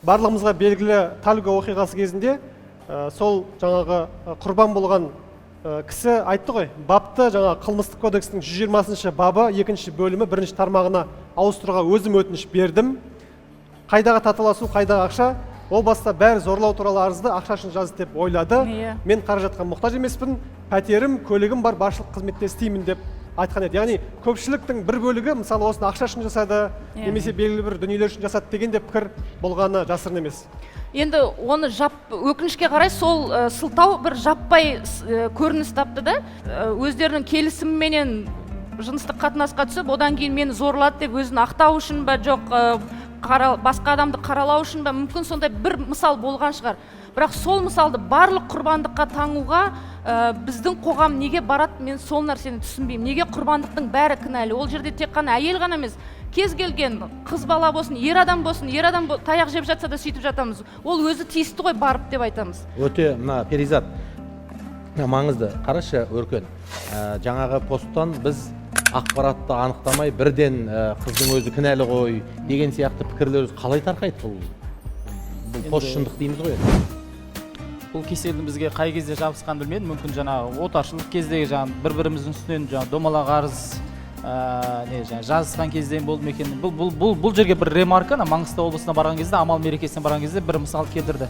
барлығымызға белгілі Талго оқиғасы кезінде сол жаңағы құрбан болған кісі айтты ғой, бапты жаңа қылмыстық кодекстің 120 бабы 2 бөлімі 1 тармағына ауыстыруға өзім өтініш бердім. Қайдағы татуласу, қайдағы ақша, ол баста бәрі зорлау туралы арызды ақша үшін жазды деп ойлады. Мен қаражатқа мұқтаж емеспін, пәтерім, көлігім бар, басшылық қызметте істеймін деп айтқан еді. Яғни көпшіліктің бір бөлігі мысалы осыны ақша үшін жасады, немесе белгілі бір дүниелер үшін жасады деген де пікір болғаны жасырын емес. Енді оны өкінішке қарай сол сылтау бір жаппай көрініс тапты да, өздерінің келісіміменен жыныстық қатынасқа түсіп, одан кейін мені зорлады деп өзін ақтау үшін ба, жоқ басқа адамды қаралау үшін ба, мүмкін сондай бір мысал болған шығар. Бірақ сол мысалды барлық құрбандыққа таңуға біздің қоғам неге барады, мен сол нәрсені түсінбеймін. Неге құрбандықтың бәрі кінәлі? Ол жерде тек қана әйел ғана емес, кез келген қыз бала болсын, ер адам болсын, ер адам таяқ жеп жатса да сөйтіп жатамыз. Ол өзі тиісті ғой барып деп айтамыз. Өте мына Перизат маңызды. Қарашы Өркен, жаңағы посттан біз ақпаратты анықтамай бірден қыздың өзі кінәлі ғой деген сияқты пікірлер қалай тарқайды? Бұл пост шындық дейміз ғой. Бұл кеселдің бізге қай кезде жабысқан білмедім. Мүмкін жаңағы отаршылық кездегі жаңағы бір-біріміздің үстінен жаңағы домалақ арыз жазысқан кезден болды ма екен. Бұл жерге бір ремарка, Маңғыстау облысына барған кезде, Амал мерекесіне барған кезде бір мысал келтірді.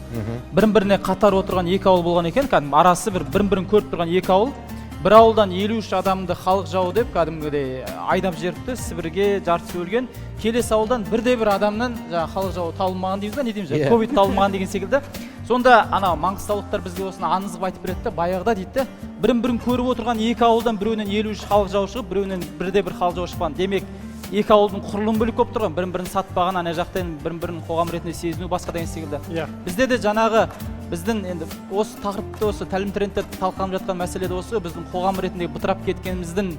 Бірін-біріне қатар отырған екі ауыл болған екен, арасы бірін-бірін көріп тұрған екі ауыл. Бір ауылдан 53 адамды халық жауы деп кәдімгідей айдап жіберіпті, Сібірге жартысы өлген. Келесі ауылдан бірде-бір адамнан халық жауы табылмаған дейміз ба, не дейміз, ковид табылмаған деген секілді. Сонда маңғыстаулықтар бізге осыны аңызып айтып береді, баяғыда дейді, бірін-бірін көріп отырған екі ауылдан біреуінен 53 халық жауы шығып, біреуінен бірде-бір халық жауы шықпаған. Демек, екі ауылдың құрылым бөлік болып тұрған, бірін-бірін сатпаған, ана жақтан бірін-бірін қоғам ретінде сезіну басқа деген секілді. Бізде де жаңағы біздің енді осы тақырыпты, осы тәлім-трендті талқыланып жатқан мәселеде осы біздің қоғам ретінде бытырап кеткеніміздің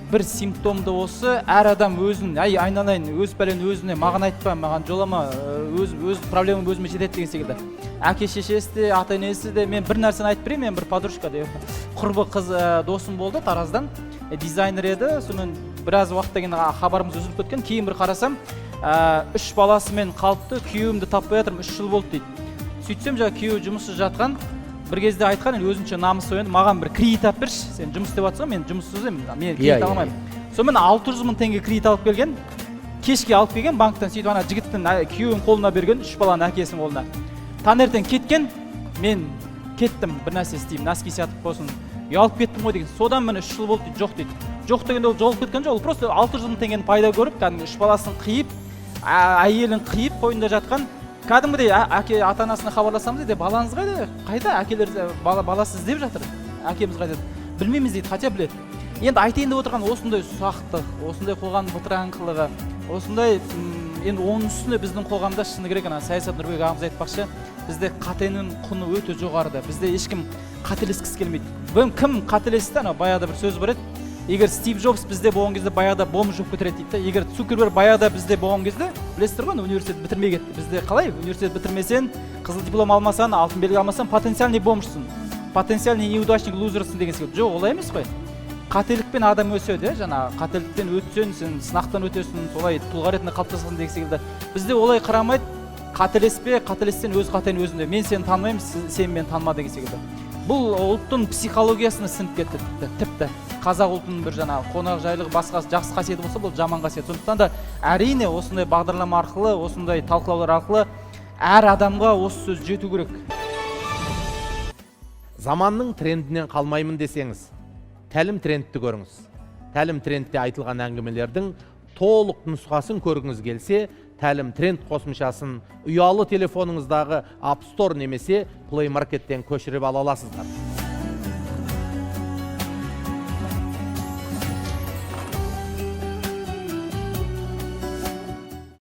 бір симптомды осы, әр адам өзін, айналайын, өз пәлен өзіне, маған айтпа, маған жолама, өз проблемам өзіме жетеді деген секілді. Әке шешесі де, ата-енесі де, мен бір нәрсені айтып берейін, мен бір подружка деп, құрбы қыз досым болды Тараздан, дизайнер еді, сонымен біраз уақыттан кейін хабарымыз үзіліп кеткен, кейін бір қарасам, 3 баласымен қалыпты, күйеуімді таппай жатырмын, 3 жыл болды дейді. Сөйтсем жаңа күйеуі жұмыссыз жатқан, бір кезде айтқан, өзінше намысы енді маған бір кредит алып берші, сен жұмыс істеп жатсың, мен жұмыссыз емін, мен кредит алмаймын. Сонымен 600 мың теңге кредит алып келген, кешке алып келген банктан, сөйтіп ана жігіттің күйеуінің қолына берген, 3 баланың әкесінің қолына. Таңертең кеткен, мен кеттім, бір нәрсе істеймін, носки сатып болсын, ұялып кеттім ғой деген. Содан міне 3 жыл болды дейді, жоқ дейді. Жоқ дегенде ол жолып кеткен жоқ, ол просто 600 мың теңгені пайда көріп, кәдімгі 3 баласын қиып, әйелін қиып, қойнында жатқан. Кәдімгідей әке ата-анасына хабарласамыз дейді, балаңыз қайда, әкелер баласы іздеп жатыр, әкеміз қайда, білмейміз дейді, хотя біледі. Енді айтайын деп отырған осындай ұсақтық, осындай қоғам бытыраңқылығы, осындай енді оның үстіне біздің қоғамда шыны керек, Саясат Нұрбек ағамыз айтпақшы, бізде қатенің құны өте жоғарыда, бізде ешкім қателескісі келмейді. Кім қателесті, баяғыда бір сөз бар еді, егер Стив Джобс бізде болған кезде баяғыда бомж болып кетіреді дейді, егер Цукерберг баяғыда бізде болған кезде, білесіздер ғой, университет бітірмей кетті. Бізде қалай? Университет бітірмесен, қызыл диплом алмасаң, алтын белгі алмасаң, потенциальный бомжсың, потенциальный неудачник, лузерсың деген секілді. Жоқ, олай емес қой. Қателікпен адам өседі, жаңа қателіктен өтсең, сен сынақтан өтесің, солай тұлға ретінде қалыптасасың деген секілді. Бізде олай қарамайды, қателеспе, қателессең өз қатең өзінде. Мен сені танымаймын, сен мені таныма деген секілді. Бұл ұлттың психологиясына сіңіп кетті тіпті. Қазақ ұлтының бір жаңа қонақ жайлығы басқа жақсы қасиеті болса, бұл жаман қасиет. Сондықтан да әрине осындай бағдарлама арқылы, осындай талқылаулар арқылы әр адамға осы сөз жету керек. Заманның трендінен қалмаймын десеңіз, тәлім трендті көріңіз. Тәлім трендте айтылған әңгімелердің толық нұсқасын көргіңіз келсе, тәлім тренд қосымшасын ұялы телефоныңыздағы App Store немесе Play Market'тен көшіріп ала аласыздар.